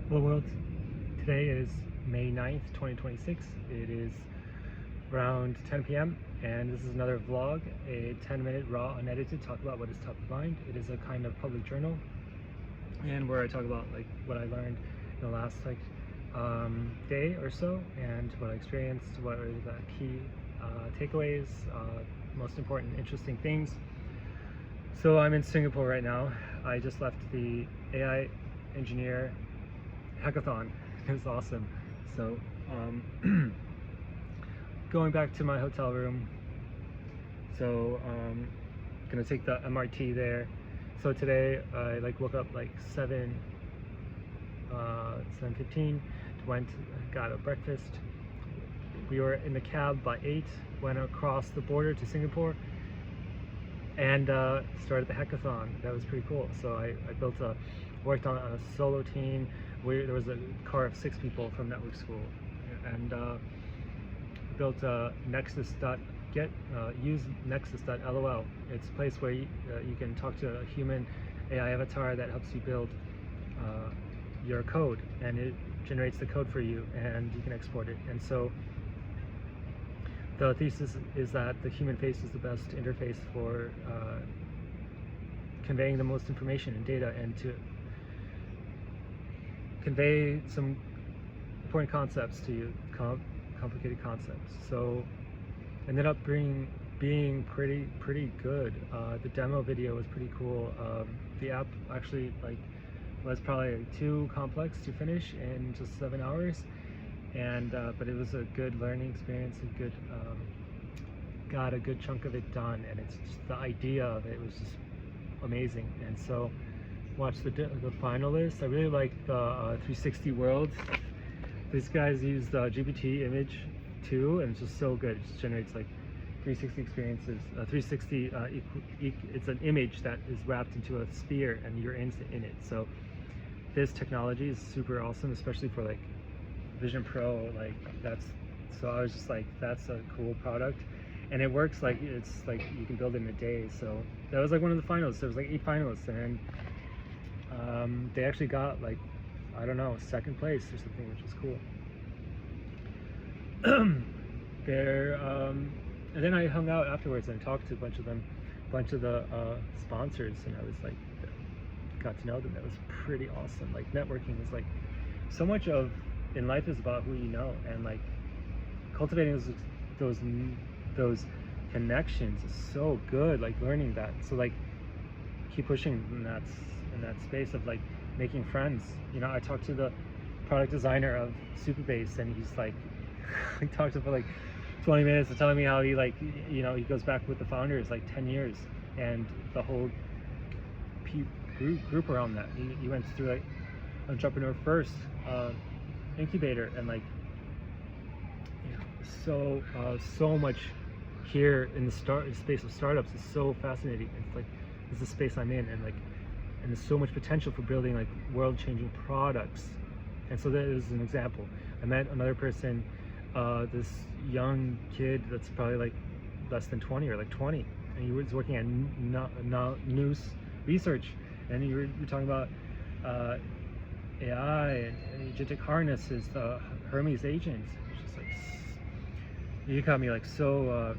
Hello world, today is May 9th, 2026. It is around 10 p.m. and this is another vlog, a 10-minute raw unedited talk about what is top of mind. It is a kind of public journal and where I talk about like what I learned in the last day or so and what I experienced, what are the key takeaways, most important interesting things. So I'm in Singapore right now. I just left the AI engineer hackathon. It was awesome. So going back to my hotel room, so gonna take the MRT there. So today I woke up like 7:15, got a breakfast. We were in the cab by 8, went across the border to Singapore and started the hackathon. That was pretty cool. So I worked on a solo team. There was a car of 6 people from network school, and built use nexus.lol. It's a place where you can talk to a human AI avatar that helps you build your code, and it generates the code for you and you can export it. And so the thesis is that the human face is the best interface for conveying the most information and data, and to convey some important concepts to you, complicated concepts. So ended up being pretty good. The demo video was pretty cool. The app actually was probably too complex to finish in just 7 hours, and but it was a good learning experience. Got a good chunk of it done, and it's just the idea of it was just amazing. And so watch the finalists. I really like the 360 world. These guys use the GPT image too, and it's just so good. It just generates like 360 experiences. 360 it's an image that is wrapped into a sphere and you're in it. So this technology is super awesome, especially for like Vision Pro. So I was just like, that's a cool product, and it works like it's like you can build it in a day. So that was like one of the finalists. There was like 8 finalists, and they actually got like, I don't know, 2nd place or something, which was cool. And then I hung out afterwards and talked to a bunch of the sponsors, and I was like, got to know them. That was pretty awesome. Like, networking is like, so much of in life is about who you know, and like cultivating those connections is so good. Like learning that. So like keep pushing in that space of like making friends. You know, I talked to the product designer of Supabase, and he's like we talked for like 20 minutes of telling me how he he goes back with the founders like 10 years, and the whole group around that. He went through like Entrepreneur First incubator, and like so much here in the space of startups is so fascinating. It's like, this is the space I'm in, and there's so much potential for building like world-changing products. And so that is an example. I met another person, this young kid that's probably like less than 20 or like 20, and he was working at News Research, and you were talking about AI and agentic harnesses, the Hermes agents. It's just like, you got me like so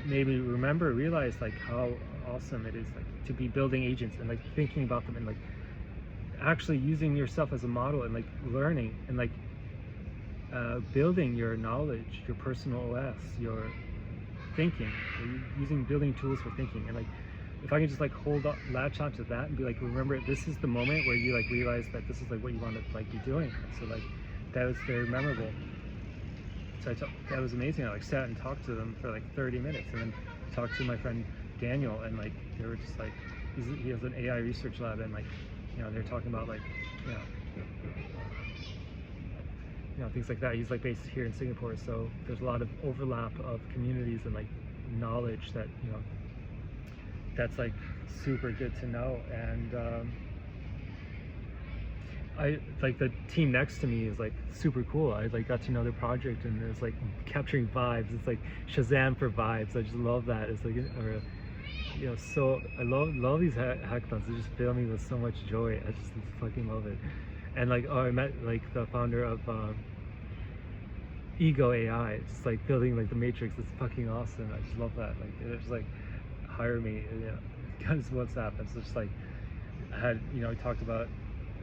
made me realize like how awesome it is like to be building agents and like thinking about them, and like actually using yourself as a model, and like learning and like building your knowledge, your personal OS, your thinking, building tools for thinking. And like, if I can just like latch onto that and be like, remember, this is the moment where you like realize that this is like what you want to like be doing. So like that was very memorable. So that was amazing. I like sat and talked to them for like 30 minutes, and then talked to my friend Daniel, and like they were just like, he has an AI research lab, and like, you know, they're talking about like, things like that. He's like based here in Singapore, so there's a lot of overlap of communities and like knowledge that, you know, that's like super good to know. And I like the team next to me is like super cool. I like got to know their project, and it's like capturing vibes. It's like Shazam for vibes. I just love that. It's like, so I love these hackathons. They just fill me with so much joy. I just fucking love it. And like, oh, I met like the founder of Ego AI. It's just like building like the Matrix. It's fucking awesome. I just love that. Like, it's just like, hire me. Kind of WhatsApp. It's just like, I had, I talked about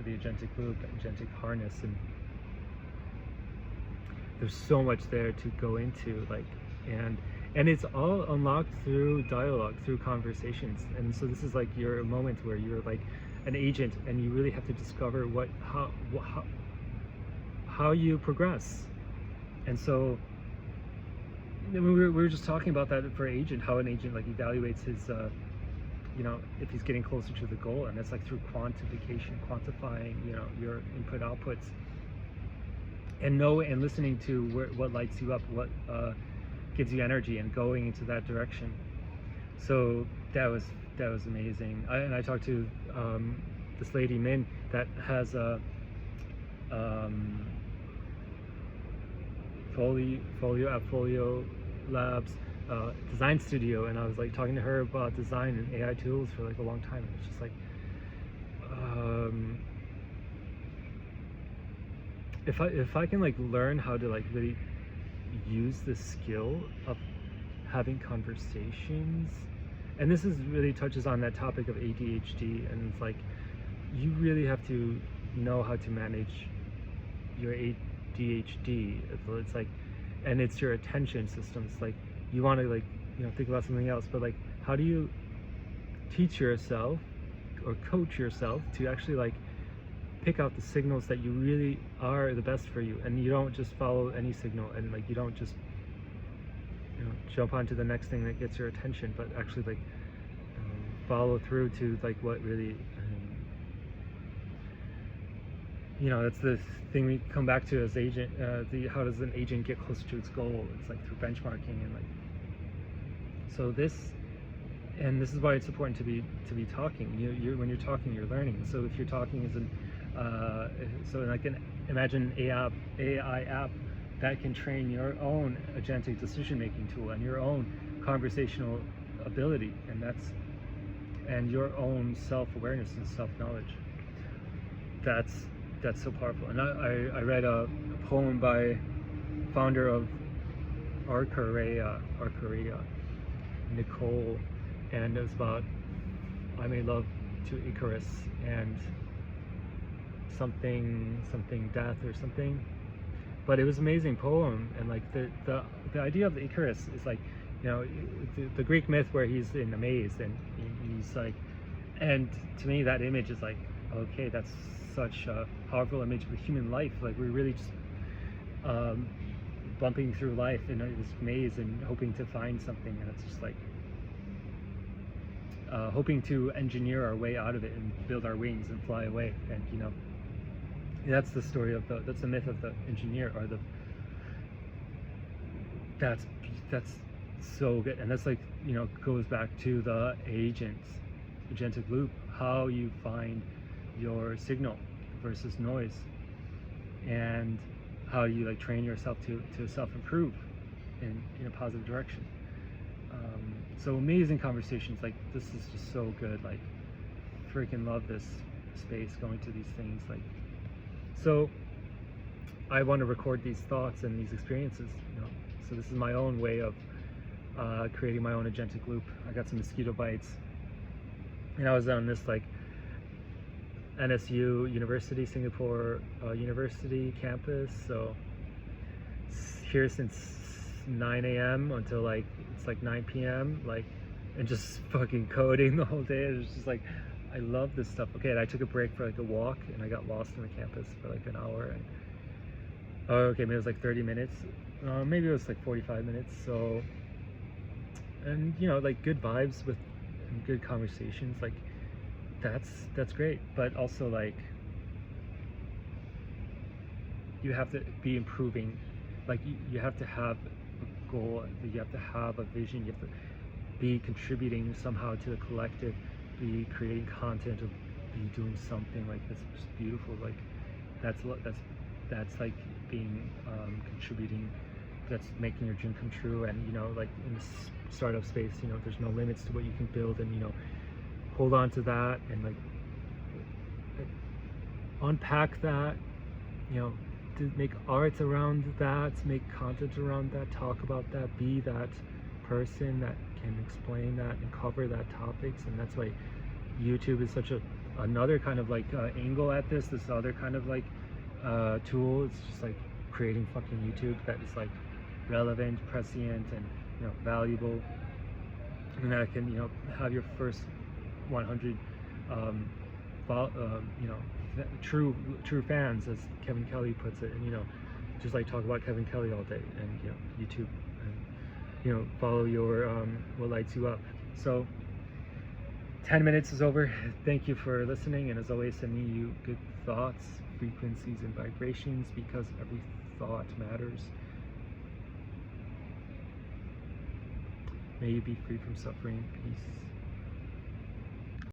the agentic loop, agentic harness, and there's so much there to go into, like, and it's all unlocked through dialogue, through conversations. And so this is like your moment where you're like an agent, and you really have to discover how you progress. And so we were just talking about that for agent, how an agent like evaluates his if he's getting closer to the goal, and that's like through quantification, quantifying your input outputs, and listening to what lights you up, what gives you energy, and going into that direction. So that was amazing. I talked to this lady Min that has a Folio Labs design studio, and I was like talking to her about design and AI tools for like a long time. And it's just like if I can like learn how to like really use the skill of having conversations, and this is really touches on that topic of ADHD, and it's like you really have to know how to manage your ADHD. It's like, and it's your attention system. It's like you want to like think about something else, but like how do you teach yourself or coach yourself to actually like pick out the signals that you really are the best for you, and you don't just follow any signal, and like you don't just jump onto the next thing that gets your attention, but actually like follow through to like what really that's the thing we come back to as agent. How does an agent get closer to its goal? It's like through benchmarking, and like so this is why it's important to be talking. When you're talking, you're learning. So if you're talking as an so like imagine an AI app that can train your own agentic decision-making tool and your own conversational ability, and your own self-awareness and self-knowledge. That's so powerful. And I read a poem by founder of Arcaria, Nicole, and it was about I made love to Icarus and something death or something. But it was an amazing poem, and like the idea of the Icarus is like the Greek myth where he's in a maze and he's like, and to me that image is like, okay, that's such a powerful image of human life. Like we're really just bumping through life in this maze and hoping to find something, and it's just like hoping to engineer our way out of it and build our wings and fly away. And that's the story of that's the myth of the engineer, or that's so good. And that's like goes back to the agentic loop, how you find your signal versus noise, and how you like train yourself to self-improve in a positive direction. So amazing conversations. Like this is just so good. Like freaking love this space, going to these things. Like, so I want to record these thoughts and these experiences, so this is my own way of creating my own agentic loop. I got some mosquito bites, and I was on this like NSU University, Singapore University campus, so here since 9 a.m. until like it's like 9 p.m. like, and just fucking coding the whole day. It's just like, I love this stuff. Okay, and I took a break for like a walk, and I got lost in the campus for like an hour, and okay, maybe it was like 30 minutes, maybe it was like 45 minutes. So, and like good vibes with and good conversations, like that's great. But also like you have to be improving, like you have to have a goal, you have to have a vision, you have to be contributing somehow to the collective, be creating content, or be doing something like this. Just beautiful. Like that's like being contributing, that's making your dream come true. And like in the startup space, there's no limits to what you can build, and hold on to that, and like unpack that, you know, to make art around that, make content around that, talk about that, be that person that can explain that and cover that topics. And that's why YouTube is such a another kind of like angle at this other kind of like tool. It's just like creating fucking YouTube that is like relevant, prescient, and valuable, and that can have your first 100 true fans, as Kevin Kelly puts it, and just like talk about Kevin Kelly all day, and YouTube, and follow your what lights you up. So 10 minutes is over. Thank you for listening, and as always, send me you good thoughts, frequencies, and vibrations, because every thought matters. May you be free from suffering. Peace.